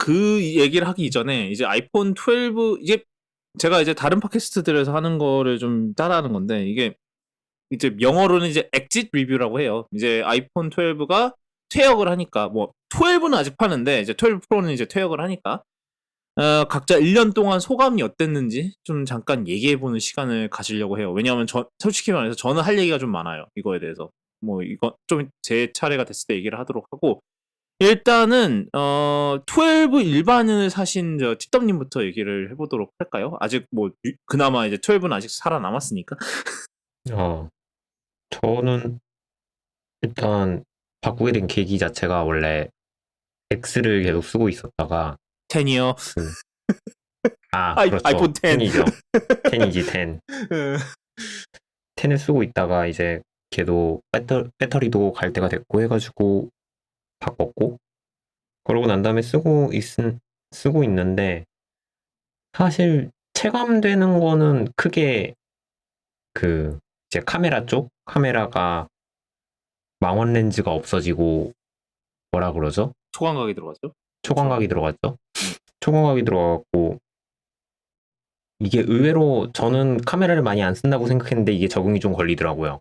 그 얘기를 하기 이전에 이제 아이폰 12 이게 제가 이제 다른 팟캐스트들에서 하는 거를 좀 따라하는 건데 이게 이제 영어로는 이제 엑짓 리뷰라고 해요. 이제 아이폰 12가 퇴역을 하니까 뭐 12는 아직 파는데 이제 12 프로는 이제 퇴역을 하니까 각자 1년 동안 소감이 어땠는지 좀 잠깐 얘기해보는 시간을 가지려고 해요. 왜냐하면 솔직히 말해서 저는 할 얘기가 좀 많아요. 이거에 대해서. 뭐 이거 좀 제 차례가 됐을 때 얘기를 하도록 하고 일단은 12 일반을 사신 저 티덤님부터 얘기를 해보도록 할까요? 아직 뭐 그나마 이제 12는 아직 살아남았으니까. 어, 저는 일단 바꾸게 된 계기 자체가 원래 X를 계속 쓰고 있었다가 10이요. 그, 그렇죠. 아이폰 10. 10이죠. 10이지 10. 10을 쓰고 있다가 이제 걔도 배터리도 갈 때가 됐고 해가지고 바꿨고 그러고 난 다음에 쓰고 있는데 사실 체감되는 거는 크게 그 이제 카메라 쪽 카메라가 망원 렌즈가 없어지고 뭐라 그러죠? 초광각이 들어갔죠? 초광각이 들어갔죠. 초광각이 들어갔고 이게 의외로 저는 카메라를 많이 안 쓴다고 생각했는데 이게 적응이 좀 걸리더라고요.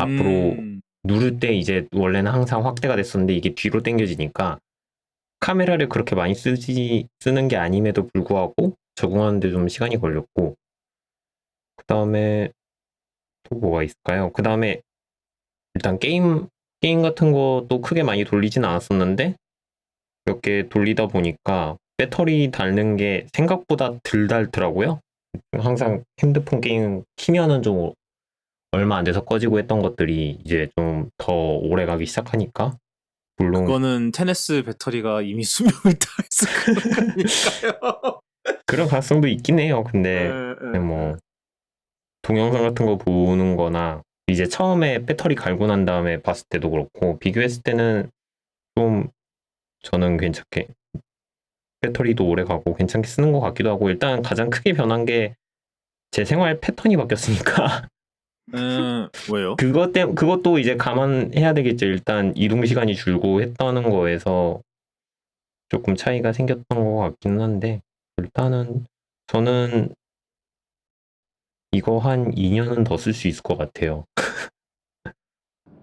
앞으로 누를 때 이제 원래는 항상 확대가 됐었는데 이게 뒤로 당겨지니까 카메라를 그렇게 많이 쓰는 게 아님에도 불구하고 적응하는데 좀 시간이 걸렸고 그 다음에 또 뭐가 있을까요? 그 다음에 일단 게임 같은 것도 크게 많이 돌리진 않았었는데 몇 개 돌리다 보니까 배터리 닳는 게 생각보다 덜 닳더라고요. 항상 핸드폰 게임 키면은 좀 얼마 안 돼서 꺼지고 했던 것들이 이제 좀 더 오래 가기 시작하니까 물론 그거는 테네스 배터리가 이미 수명을 다해서 그런 거니까요. 그런 가능성도 있긴 해요. 근데 뭐 동영상 같은 거 보는 거나 이제 처음에 배터리 갈고 난 다음에 봤을 때도 그렇고 비교했을 때는 좀 저는 괜찮게 배터리도 오래 가고 괜찮게 쓰는 것 같기도 하고 일단 가장 크게 변한 게 제 생활 패턴이 바뀌었으니까 왜요? 그것도 이제 감안해야 되겠죠. 일단 이동 시간이 줄고 했다는 거에서 조금 차이가 생겼던 것 같기는 한데 일단은 저는 이거 한 2년은 더 쓸 수 있을 것 같아요.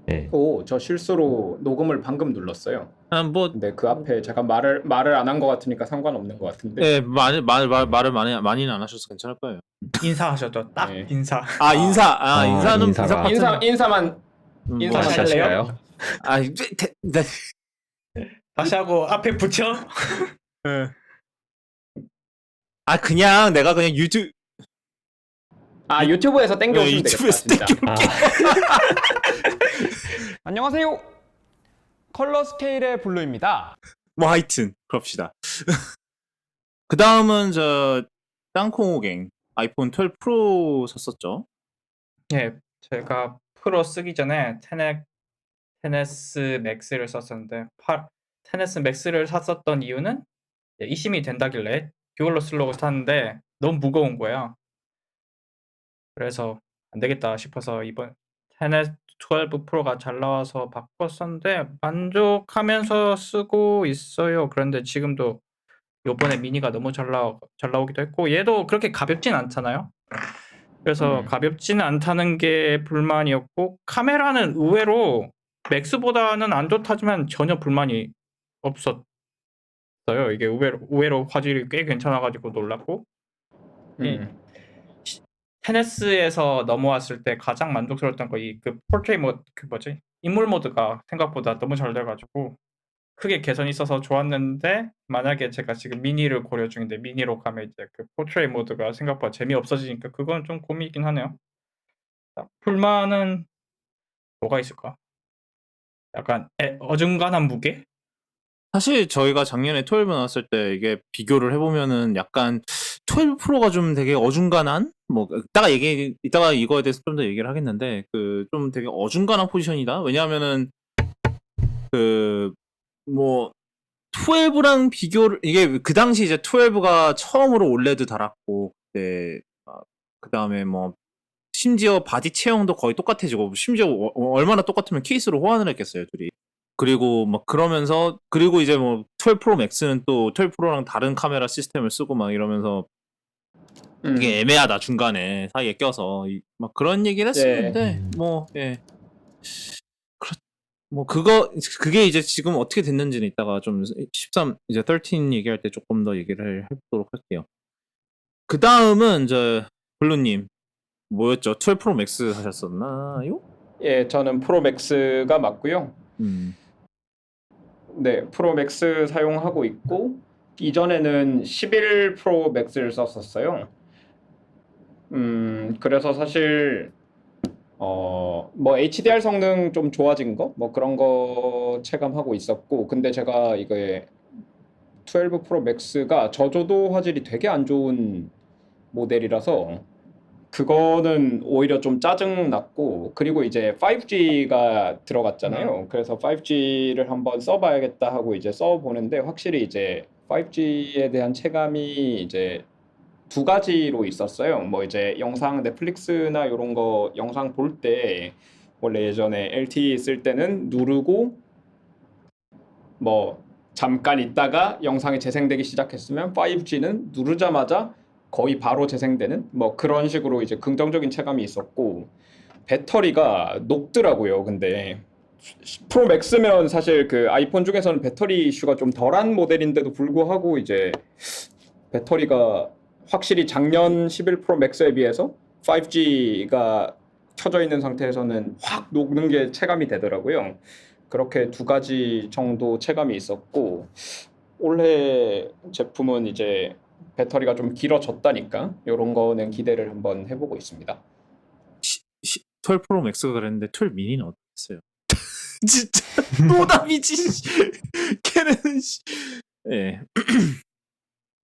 네. 저 실수로 녹음을 방금 눌렀어요. 뭐 근데 그 앞에 제가 말을 안 한 것 같으니까 상관없는 것 같은데. 네, 말을 많이는 안 하셔서 괜찮을 거예요. 인사하셨죠? 딱 네. 인사. 인사는 인사가. 파트는 인사만 인사 다시 하실래요? 하실까요? 다시 하고 앞에 붙여. 그냥 내가 그냥 유튜브에서 땡겨오시면 되겠다. 유튜브에서 진짜. 안녕하세요. 컬러 스케일의 블루입니다. 뭐 하여튼 그럽시다. 그 다음은 저 땅콩호갱 아이폰 12 프로 샀었죠. 예, 제가 프로 쓰기 전에 테네스 맥스를 썼었는데 테네스 맥스를 샀었던 이유는 이심이 된다길래 듀얼로 쓰려고 샀는데 너무 무거운 거예요. 그래서 안 되겠다 싶어서 이번 테네스 12 프로가 잘 나와서 바꿨었는데 만족하면서 쓰고 있어요. 그런데 지금도 요번에 미니가 너무 잘 나오기도 했고 얘도 그렇게 가볍진 않잖아요. 그래서 가볍지는 않다는 게 불만이었고 카메라는 의외로 맥스보다는 안 좋다지만 전혀 불만이 없었어요. 이게 의외로 화질이 꽤 괜찮아가지고 놀랐고 테네스에서 넘어왔을 때 가장 만족스러웠던 거 그 포트레이트 모드 인물 모드가 생각보다 너무 잘 돼가지고 크게 개선이 있어서 좋았는데 만약에 제가 지금 미니를 고려 중인데 미니로 가면 이제 그 포트레이트 모드가 생각보다 재미없어지니까 그건 좀 고민이긴 하네요. 불만은 뭐가 있을까? 약간 어중간한 무게? 사실 저희가 작년에 12 나왔을 때 이게 비교를 해보면은 약간 12 프로가 좀 되게 어중간한 뭐 이따가 이거에 대해서 좀 더 얘기를 하겠는데 그 좀 되게 어중간한 포지션이다. 왜냐하면은 뭐 12랑 비교를 이게 그 당시 이제 12가 처음으로 올레드 달았고 그 다음에 뭐 심지어 바디 체형도 거의 똑같아지고 심지어 얼마나 똑같으면 케이스로 호환을 했겠어요 둘이. 그리고 막 그러면서 그리고 이제 뭐 12 프로 맥스는 또 12 프로랑 다른 카메라 시스템을 쓰고 막 이러면서 이게 애매하다 중간에 사이에 껴서 막 그런 얘기를 했었는데 뭐 예. 뭐 그게 이제 지금 어떻게 됐는지는 이따가 좀 13 이제 13 얘기할 때 조금 더 얘기를 해보도록 할게요. 그 다음은 이제 블루님 뭐였죠? 12 프로 맥스 하셨었나요? 예, 저는 프로 맥스가 맞고요. 네, 프로 맥스 사용하고 있고 이전에는 11 프로 맥스를 썼었어요. 그래서 사실 뭐 HDR 성능 좀 좋아진 거 뭐 그런 거 체감하고 있었고, 근데 제가 이게 12 프로 맥스가 저조도 화질이 되게 안 좋은 모델이라서 그거는 오히려 좀 짜증 났고, 그리고 이제 5G가 들어갔잖아요. 그래서 5G를 한번 써봐야겠다 하고 이제 써보는데 확실히 이제 5G에 대한 체감이 이제 두 가지로 있었어요. 뭐 이제 영상 넷플릭스나 이런 거 영상 볼 때 원래 예전에 LTE 쓸 때는 누르고 뭐 잠깐 있다가 영상이 재생되기 시작했으면 5G는 누르자마자 거의 바로 재생되는 뭐 그런 식으로 이제 긍정적인 체감이 있었고, 배터리가 녹더라고요. 근데 프로 맥스면 사실 그 아이폰 중에서는 배터리 이슈가 좀 덜한 모델인데도 불구하고 이제 배터리가 확실히 작년 11 프로 맥스에 비해서 5G가 켜져 있는 상태에서는 확 녹는 게 체감이 되더라고요. 그렇게 두 가지 정도 체감이 있었고, 올해 제품은 이제 배터리가 좀 길어졌다니까 이런 거는 기대를 한번 해보고 있습니다. 12 프로 맥스가 그랬는데 12 미니는 어땠어요? 진짜 노답이지. 걔는 예.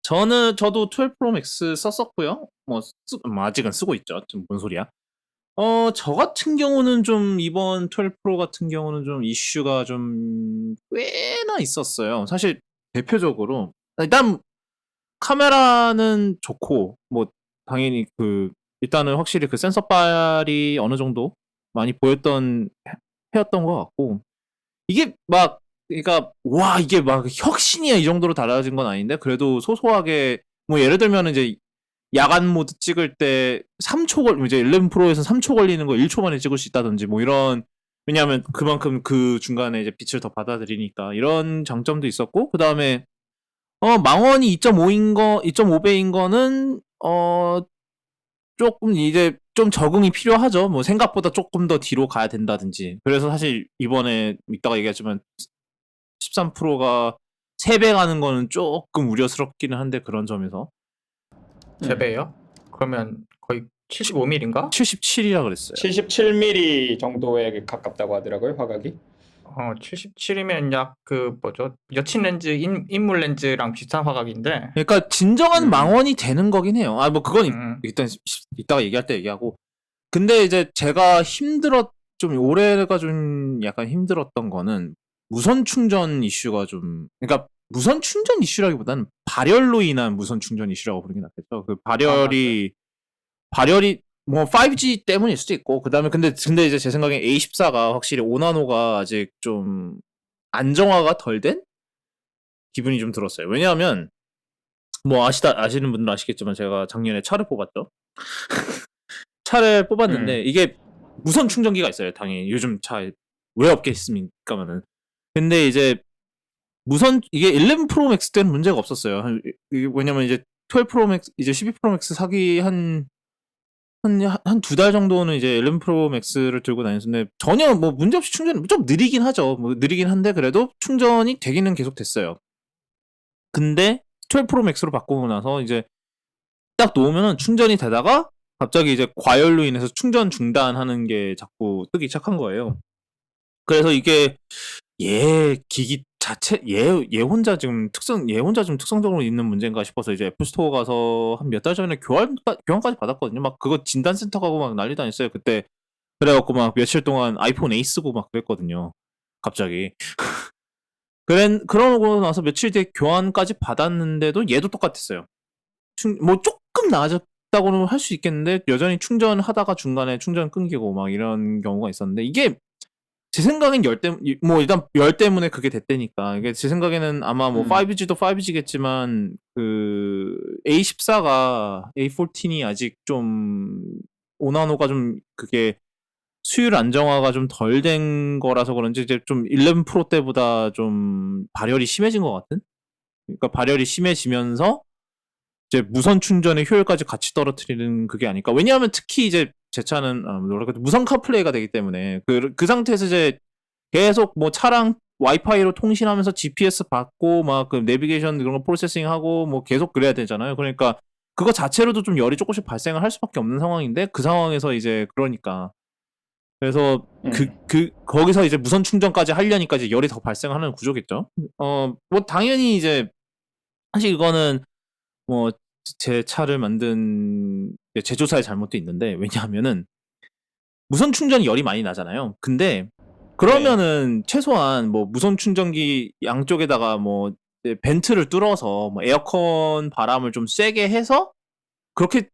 저도 12 프로 맥스 썼었고요. 뭐 아직은 쓰고 있죠. 지금 뭔 소리야? 저 같은 경우는 좀 이번 12 프로 같은 경우는 좀 이슈가 좀 꽤나 있었어요. 사실 대표적으로 일단 카메라는 좋고 뭐 당연히 일단은 확실히 그 센서빨이 어느 정도 많이 보였던 해였던 것 같고, 이게 막 그러니까 와 이게 막 혁신이야 이 정도로 달라진 건 아닌데 그래도 소소하게 뭐 예를 들면 이제 야간 모드 찍을 때 3초 이제 11 프로에서 3초 걸리는 거 1초 만에 찍을 수 있다든지 뭐 이런, 왜냐하면 그만큼 그 중간에 이제 빛을 더 받아들이니까 이런 장점도 있었고, 그 다음에 망원이 2.5배인 거는 조금 이제 좀 적응이 필요하죠. 뭐 생각보다 조금 더 뒤로 가야 된다든지. 그래서 사실 이번에 이따가 얘기하지만 13 프로가 3배 가는 거는 조금 우려스럽기는 한데 그런 점에서 3배요? 그러면 거의 75mm인가? 77이라 그랬어요. 77mm 정도에 가깝다고 하더라고요, 화각이. 77이면 약 그 뭐죠? 여친 렌즈, 인물 렌즈랑 비슷한 화각인데. 그러니까 진정한 망원이 되는 거긴 해요. 뭐 그건 일단 이따가 얘기할 때 얘기하고. 근데 이제 제가 좀 올해가 좀 약간 힘들었던 거는 무선 충전 이슈가 좀, 그러니까 무선 충전 이슈라기보다는 발열로 인한 무선 충전 이슈라고 부르는 게 낫겠죠. 그 발열이 뭐 5G 때문일 수도 있고, 그다음에 근데 이제 제 생각엔 A14가 확실히 5나노가 아직 좀 안정화가 덜 된 기분이 좀 들었어요. 왜냐하면 뭐 아시는 분들 아시겠지만 제가 작년에 차를 뽑았죠. 차를 뽑았는데 이게 무선 충전기가 있어요. 당연히 요즘 차에 왜 없겠습니까만은. 근데 이제 이게 11 프로 맥스 때는 문제가 없었어요. 왜냐면 이제 12 프로 맥스 이제 12 프로 맥스 사기 한 2달 정도는 이제 11 프로 맥스를 들고 다녔는데 전혀 뭐 문제없이 충전이 좀 느리긴 하죠. 뭐 느리긴 한데 그래도 충전이 되기는 계속 됐어요. 근데 12 프로 맥스로 바꾸고 나서 이제 딱 놓으면은 충전이 되다가 갑자기 이제 과열로 인해서 충전 중단하는 게 자꾸 뜨기 시작한 거예요. 그래서 이게 기기 자체 얘 혼자 좀 특성적으로 있는 문제인가 싶어서 이제 애플 스토어 가서 한 몇 달 전에 교환까지 받았거든요. 막 그거 진단센터 가고 막 난리 다녔어요 그때. 그래갖고 막 며칠 동안 아이폰 8 쓰고 막 그랬거든요. 갑자기. 그러고 나서 며칠 뒤에 교환까지 받았는데도 얘도 똑같았어요. 뭐 조금 나아졌다고는 할 수 있겠는데 여전히 충전하다가 중간에 충전 끊기고 막 이런 경우가 있었는데, 이게 제 생각엔 뭐 일단 열 때문에 그게 됐다니까. 이게 제 생각에는 아마 뭐 5G도 5G겠지만 그 A14가 A14이 아직 좀 오나노가 좀 그게 수율 안정화가 좀 덜 된 거라서 그런지 이제 좀 11 프로 때보다 좀 발열이 심해진 것 같은? 그러니까 발열이 심해지면서 이제 무선 충전의 효율까지 같이 떨어뜨리는 그게 아닐까. 왜냐하면 특히 이제 제 차는 뭐랄까 무선 카플레이가 되기 때문에 그 상태에서 이제 계속 뭐 차랑 와이파이로 통신하면서 GPS 받고 막 그 내비게이션 그런 거 프로세싱하고 뭐 계속 그래야 되잖아요. 그러니까 그거 자체로도 좀 열이 조금씩 발생을 할 수밖에 없는 상황인데 그 상황에서 이제 그러니까 그래서 거기서 이제 무선 충전까지 하려니까 이제 열이 더 발생하는 구조겠죠. 뭐 당연히 이제 사실 이거는 뭐 제 차를 만든 제조사의 잘못도 있는데 왜냐하면은 무선 충전이 열이 많이 나잖아요. 근데 그러면은 최소한 뭐 무선 충전기 양쪽에다가 뭐 이제 벤트를 뚫어서 뭐 에어컨 바람을 좀 세게 해서 그렇게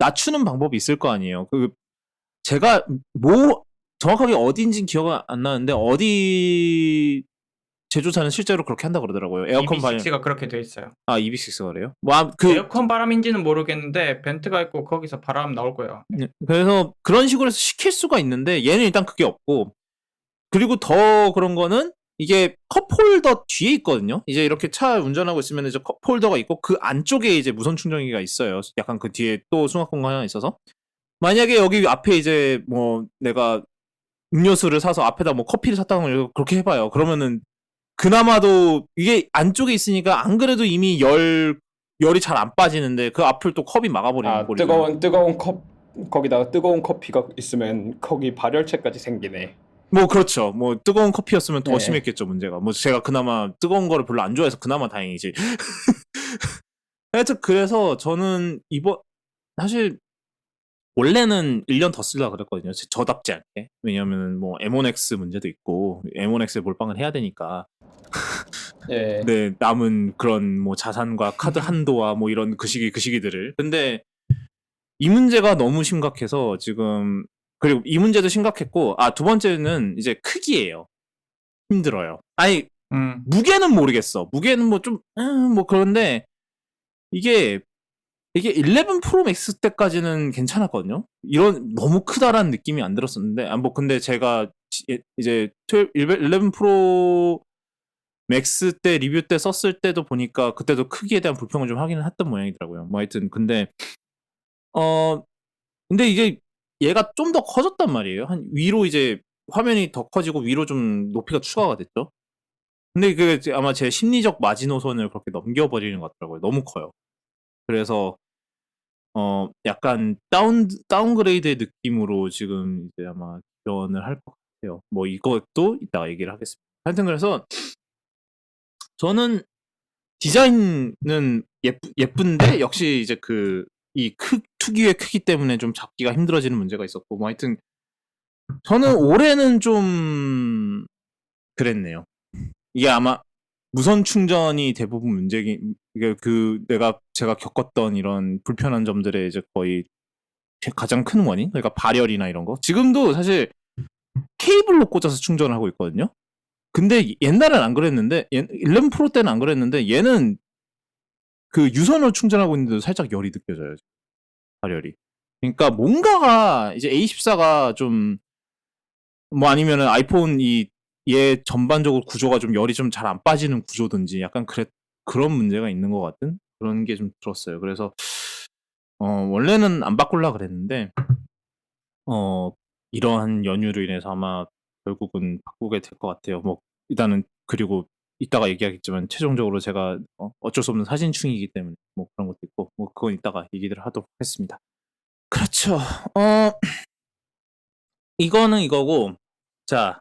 낮추는 방법이 있을 거 아니에요. 제가 뭐 정확하게 어디인지는 기억 안 나는데 어디 제조사는 실제로 그렇게 한다 그러더라고요. 에어컨 바람. EB6가 그렇게 돼 있어요. 아, EB6가 그래요? 뭐 에어컨 바람인지는 모르겠는데 벤트가 있고 거기서 바람 나올 거예요. 그래서 그런 식으로 해서 시킬 수가 있는데 얘는 일단 그게 없고 그리고 더 그런 거는 이게 컵홀더 뒤에 있거든요. 이제 이렇게 차 운전하고 있으면 이제 컵홀더가 있고 그 안쪽에 이제 무선 충전기가 있어요. 약간 그 뒤에 또 수납 공간이 하나 있어서 만약에 여기 앞에 이제 뭐 내가 음료수를 사서 앞에다 뭐 커피를 샀다고 그렇게 해봐요. 그러면은 그나마도 이게 안쪽에 있으니까 안 그래도 이미 열이 잘 안 빠지는데 그 앞을 또 컵이 막아버리는 꼴이죠. 뜨거운 컵 거기다가 뜨거운 커피가 있으면 거기 발열체까지 생기네. 뭐 그렇죠. 뭐 뜨거운 커피였으면 더 네. 심했겠죠 문제가. 뭐 제가 그나마 뜨거운 거를 별로 안 좋아해서 그나마 다행이지. 하여튼 그래서 저는 사실 원래는 1년 더 쓰려고 그랬거든요. 저답지 않게. 왜냐면은 뭐 M1X 문제도 있고 M1X에 몰빵을 해야 되니까. 예. 네, 남은 그런 뭐 자산과 카드 한도와 뭐 이런 그 시기들을. 근데 이 문제가 너무 심각해서 지금 그리고 이 문제도 심각했고 두 번째는 이제 크기예요. 힘들어요. 아니 무게는 모르겠어. 무게는 뭐 좀 뭐 그런데 이게 11 프로 맥스 때까지는 괜찮았거든요. 이런 너무 크다라는 느낌이 안 들었었는데 뭐 근데 제가 이제 11 프로 맥스 때 리뷰 때 썼을 때도 보니까 그때도 크기에 대한 불평을 좀 하기는 했던 모양이더라고요. 뭐 하여튼 근데 근데 이제 얘가 좀 더 커졌단 말이에요. 한 위로 이제 화면이 더 커지고 위로 좀 높이가 추가가 됐죠. 근데 그게 아마 제 심리적 마지노선을 그렇게 넘겨버리는 것 같더라고요. 너무 커요. 그래서 약간 다운그레이드의 느낌으로 지금 이제 아마 지원을 할 것 같아요. 뭐 이것도 이따가 얘기를 하겠습니다. 하여튼 그래서 저는 디자인은 예쁜데 역시 이제 특유의 크기 때문에 좀 잡기가 힘들어지는 문제가 있었고 뭐 하여튼 저는 올해는 좀 그랬네요. 이게 아마 무선 충전이 대부분 문제긴 이게 제가 겪었던 이런 불편한 점들의 이제 거의 가장 큰 원인 그러니까 발열이나 이런 거 지금도 사실 케이블로 꽂아서 충전을 하고 있거든요. 근데 옛날엔 안 그랬는데 11 프로 때는 안 그랬는데 얘는 그 유선으로 충전하고 있는데도 살짝 열이 느껴져요. 발열이. 그러니까 뭔가가 이제 A14가 좀 뭐 아니면은 아이폰 얘 전반적으로 구조가 좀 열이 좀 잘 안 빠지는 구조든지 약간 그런 문제가 있는 것 같은 그런 게 좀 들었어요. 그래서 원래는 안 바꾸려고 그랬는데 이러한 연유로 인해서 아마 결국은 바꾸게 될 것 같아요. 뭐 일단은 그리고 이따가 얘기하겠지만 최종적으로 제가 어쩔 수 없는 사진충이기 때문에 뭐 그런 것도 있고 뭐 그건 이따가 얘기를 하도록 하겠습니다. 그렇죠. 이거는 이거고 자